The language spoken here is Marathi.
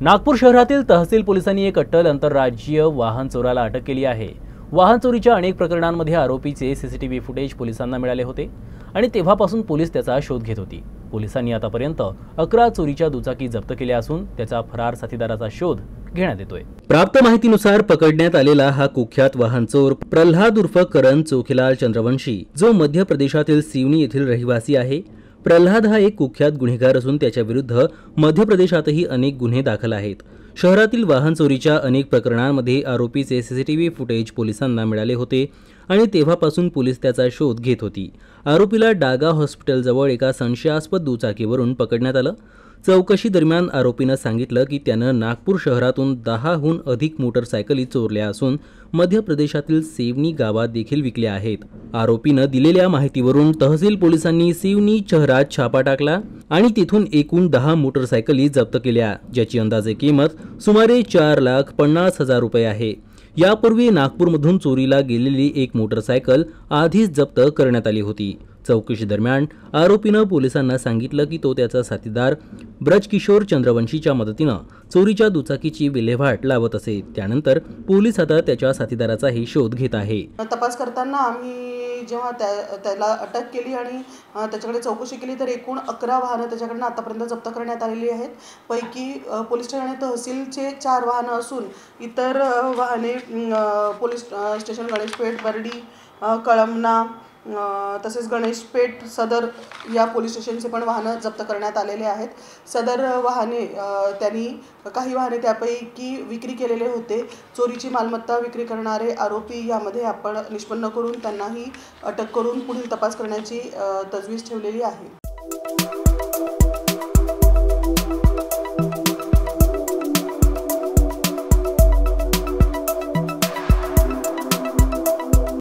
नागपूर शहरातील तहसील पोलिसांनी एक अट्टल आंतरराज्यीय वाहन चोराला अटक केली आहे। वाहन चोरीच्या अनेक प्रकरणांमध्ये आरोपीचे सीसीटीव्ही फुटेज पोलिसांना मिळाले होते आणि तेव्हापासून पोलीस त्याचा शोध घेत होती। पोलिसांनी आतापर्यंत 11 चोरीच्या दुचाकी जप्त केल्या असून त्याचा फरार साथीदाराचा शोध घेण्यात येतोय। प्राप्त माहितीनुसार पकडण्यात आलेला हा कुख्यात वाहन चोर प्रल्हाद उर्फ करण चोखीलाल चंद्रवंशी, जो मध्य प्रदेशातील सिवनी येथील रहिवासी आहे। प्रल्हाद हा एक कुख्यात गुन्हेगार असून त्याच्या विरुद्ध मध्य प्रदेशातही अनेक गुन्हे दाखल आहेत। शहरातील वाहन चोरीच्या अनेक प्रकरणांमध्ये आरोपीचे सीसीटीव्ही फुटेज पोलिसांना मिळाले होते आणि तेव्हापासून पोलीस त्याचा शोध घेत होती। आरोपीला डागा हॉस्पिटलजवळ एका संशयास्पद दुचाकीवरून पकडण्यात आलं। चौकशी दरम्यान आरोपीनं सांगितलं की त्यानं नागपूर शहरातून 10हून अधिक मोटरसायकली चोरल्या असून मध्य प्रदेशातील सिवनी गावात देखील विकल्या आहेत। आरोपीनं दिलेल्या माहितीवरून तहसील पोलिसांनी सिवनी शहरात छापा टाकला आणि तिथून एकूण 10 मोटरसायकली जप्त केल्या, ज्याची अंदाजे किंमत सुमारे 4,50,000 रुपये आहे। यापूर्वी नागपूरमधून चोरीला गेलेली एक मोटरसायकल आधीच जप्त करण्यात आली होती। चौकशी दरम्यान आरोपीनं पोलिसांना सांगितलं की तो त्याचा साथीदार ब्रजकिशोर चंद्रवंशीच्या मदतीनं चोरीच्या दुचाकीची विल्हेवाट लावत असे। त्यानंतर पोलीस आता त्याच्या साथीदाराचाही शोध घेत आहे। तपास करताना आम्ही जेव्हा त्याला अटक केली आणि त्याच्याकडे चौकशी केली तर एकूण 11 वाहनं त्याच्याकडनं आतापर्यंत जप्त करण्यात आलेली आहेत। पैकी पोलीस ठाणे तहसीलचे 4 वाहनं असून इतर वाहने पोलीस स्टेशन गणेशपेठ, बर्डी, कळमना तसेच गणेशपेठ सदर या पोलीस स्टेशनचे पण वाहनं जप्त करण्यात आलेले आहेत। सदर वाहने त्यांनी काही वाहने त्यापैकी विक्री केलेले होते। चोरीची मालमत्ता विक्री करणारे आरोपी यामध्ये आपण निष्पन्न करून त्यांनाही अटक करून पुढील तपास करण्याची तजवीज ठेवलेली आहे।